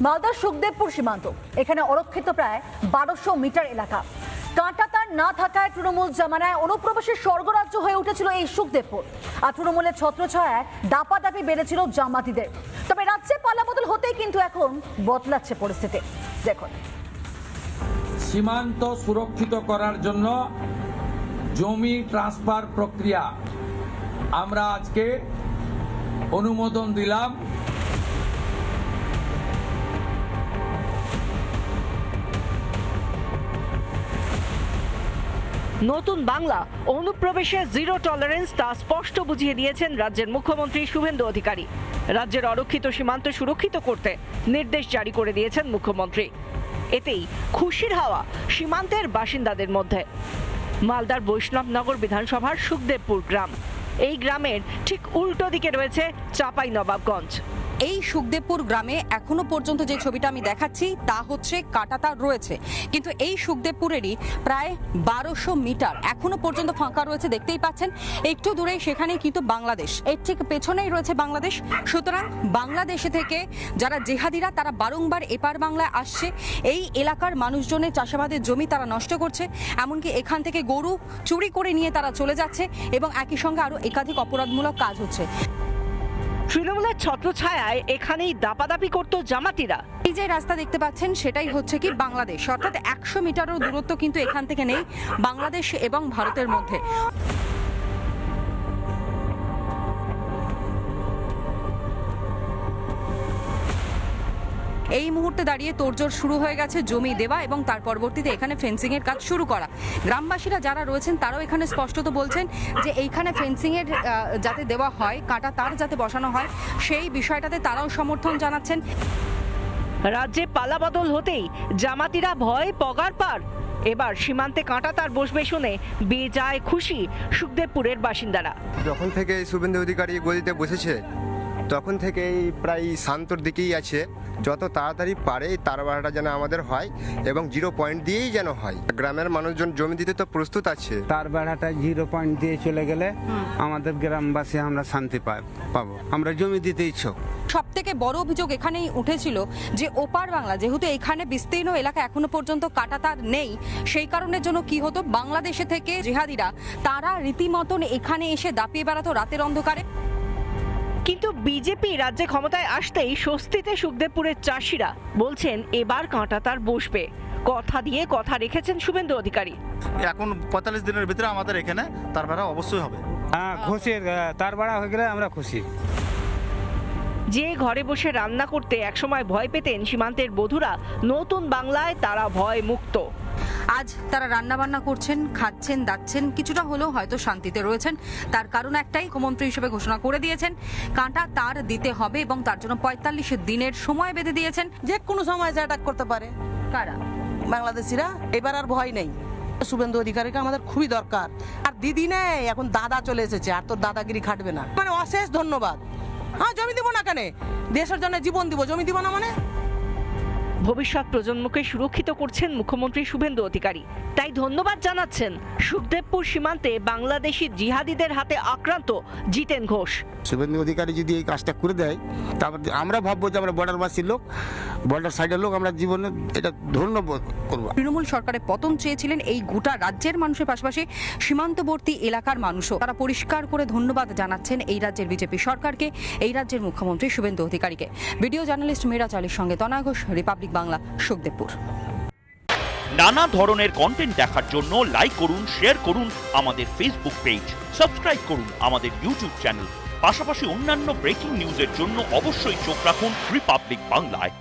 মালদার সুখদেবপুর সীমান্ত, এখানে অরক্ষিত প্রায় 1200 মিটার এলাকা। কাঁটাতার না থাকায় তৃণমূল জামানায় অনুপ্রবেশের স্বর্গরাজ্য হয়ে উঠেছিল এই সুখদেবপুর। আর তৃণমূলের ছত্রছায়ায় দাপাদাপি বেড়েছিল জামাতিদের। তবে রাজ্যে পালাবদল হতেই কিন্তু এখন বদলাচ্ছে পরিস্থিতি। দেখুন, সীমান্ত সুরক্ষিত করার জন্য জমি ট্রান্সফার প্রক্রিয়া আমরা আজকে অনুমোদন দিলাম। নতুন বাংলা অনুপ্রবেশে জিরো টলারেন্স তা স্পষ্ট বুঝিয়ে দিয়েছেন রাজ্যের মুখ্যমন্ত্রী শুভেন্দু অধিকারী। রাজ্যের অরক্ষিত সীমান্ত সুরক্ষিত করতে নির্দেশ জারি করে দিয়েছেন মুখ্যমন্ত্রী। এতেই খুশির হাওয়া সীমান্তের বাসিন্দাদের মধ্যে। মালদার বৈষ্ণবনগর বিধানসভার সুখদেবপুর গ্রাম, এই গ্রামের ঠিক উল্টো দিকে রয়েছে চাঁপাইনবাবগঞ্জ। এই সুখদেবপুর গ্রামে এখনো পর্যন্ত যে ছবিটা আমি দেখাচ্ছি তা হচ্ছে কাঁটাতার রয়েছে, কিন্তু এই সুখদেবপুরেরই প্রায় 1200 মিটার এখনো পর্যন্ত ফাঁকা রয়েছে। দেখতেই পাচ্ছেন একটু দূরেই সেখানেই কিন্তু বাংলাদেশ, এর ঠিক পেছনেই রয়েছে বাংলাদেশ। সুতরাং বাংলাদেশে থেকে যারা জেহাদিরা তারা বারংবার এপার বাংলায় আসছে, এই এলাকার মানুষজনের চাষাবাদের জমি তারা নষ্ট করছে, এমনকি এখান থেকে গরু চুরি করে নিয়ে তারা চলে যাচ্ছে এবং একই সঙ্গে আরো একাধিক অপরাধমূলক কাজ হচ্ছে। তৃণমূলের ছত্রছায়ায় এখানেই দাপাদাপি করত জামাতিরা। এই যে রাস্তা দেখতে পাচ্ছেন সেটাই হচ্ছে কি বাংলাদেশ, অর্থাৎ 100 মিটারও দূরত্ব কিন্তু এখান থেকে নেই বাংলাদেশ এবং ভারতের মধ্যে। এই মুহূর্তে দাঁড়িয়ে তোড়জোড় শুরু হয়ে গেছে জমি দেওয়া এবং তার পরবর্তীতে এখানে ফেন্সিং এর কাজ শুরু করা। গ্রামবাসীরা যারা রয়েছেন তারাও এখানে স্পষ্টত বলছেন যে এইখানে ফেন্সিং এর যাতে দেওয়া হয়, কাঁটা তার যাতে বসানো হয়, সেই বিষয়টাতে তারাও সমর্থন জানাচ্ছেন। রাজ্যে পালাবদল হতেই জামাতিরা ভয় পগার পার। এবার সীমান্তে কাঁটাতার বসবে শুনে বেজায় খুশি সুখদেবপুরের বাসিন্দারা। যখন থেকে শুভেন্দু অধিকারী গদিতে বসেছে তখন থেকেই প্রায় শান্তর দিকেই আছে। যত তাড়াতাড়ি পারে তার ভাড়াটা যেন আমাদের হয় এবং 0 পয়েন্ট দিয়েই যেন হয়। গ্রামের মানুষজন জমি দিতে তো প্রস্তুত আছে। তার বেড়াটা 0 পয়েন্ট দিয়ে চলে গেলে আমাদের গ্রামবাসী আমরা শান্তি পাবো। আমরা জমি দিতে ইচ্ছুক। সব থেকে বড় অভিযোগ এখানেই উঠেছিল যে ওপার বাংলা, যেহেতু এখানে বিস্তীর্ণ এলাকা এখনো পর্যন্ত কাঁটাতার নেই, সেই কারণের জন্য কি হতো, বাংলাদেশে থেকে জিহাদিরা তারা রীতিমতন এখানে এসে দাপিয়ে বেড়াতো রাতের অন্ধকারে। কিন্তু বিজেপি রাজ্যে ক্ষমতায় আসতেই স্বস্তিতে সুখদেবপুরের চাষিরা বলছেন এবার কাঁটাতার বসবে। কথা দিয়ে কথা রেখেছেন শুভেন্দু অধিকারী। এখন 45 দিনের ভিতরে আমাদের এখানে তার ভাড়া অবশ্যই হবে। হ্যাঁ, খুশি, তার ভাড়া হয়ে গেলে আমরা খুশি। যে ঘরে বসে রান্না করতে একসময় ভয় পেতেন সীমান্তের বধূরা, নতুন বাংলায় তারা ভয় মুক্ত। আজ তারা রান্না বান্না করছেন, খাচ্ছেন, দাচ্ছেন, কিছুটা হলেও হয়তো শান্তিতে রয়েছেন। তার কারণ একটাই, মুখ্যমন্ত্রী হিসেবে ঘোষণা করে দিয়েছেন কাঁটা তার দিতে হবে এবং তার জন্য 45 দিনের সময় বেঁধে দিয়েছেন। যে কোনো সময় অ্যাটাক করতে পারে কারা? বাংলাদেশিরা। এবার আর ভয় নেই। শুভেন্দু অধিকারীকে আমাদের খুবই দরকার। আর দিদি নেই, এখন দাদা চলে এসেছে, আর তোর দাদাগিরি খাটবে না। মানে অশেষ ধন্যবাদ। হ্যাঁ, জমি দিব না কেন, দেশের জন্য জীবন দিব, জমি দিব না মানে। ভবিষ্যৎ প্রজন্মকে সুরক্ষিত করছেন মুখ্যমন্ত্রী শুভেন্দু অধিকারী। তাই ধন্যবাদ জানাচ্ছেন সুখদেবপুর সীমান্তে বাংলাদেশি জিহাদিদের হাতে আক্রান্ত জিতেন ঘোষ। শুভেন্দু অধিকারী যদি এই কাজটা করে দেয়, তারপর আমরা ভাববো যে আমরা বর্ডারবাসীর লোক, বর্ডার সাইডের লোক, আমরা জীবনে এটা ধন্যবাদ করবো। তৃণমূল সরকারের পতন চেয়েছিলেন এই গোটা রাজ্যের মানুষের পাশাপাশি সীমান্তবর্তী এলাকার মানুষও। তারা পরিষ্কার করে ধন্যবাদ জানাচ্ছেন এই রাজ্যের বিজেপি সরকারকে, এই রাজ্যের মুখ্যমন্ত্রী শুভেন্দু অধিকারীকে। ভিডিও জার্নালিস্ট মীরা চালির সঙ্গে তনয় ঘোষ, রিপাবলিক বাংলা, সুখদেবপুর। নানা ধরনের কন্টেন্ট দেখার জন্য লাইক করুন, শেয়ার করুন আমাদের ফেসবুক পেজ, সাবস্ক্রাইব করুন আমাদের ইউটিউব চ্যানেল। পাশাপাশি অন্যান্য ব্রেকিং নিউজের জন্য অবশ্যই চোখ রাখুন রিপাবলিক বাংলায়।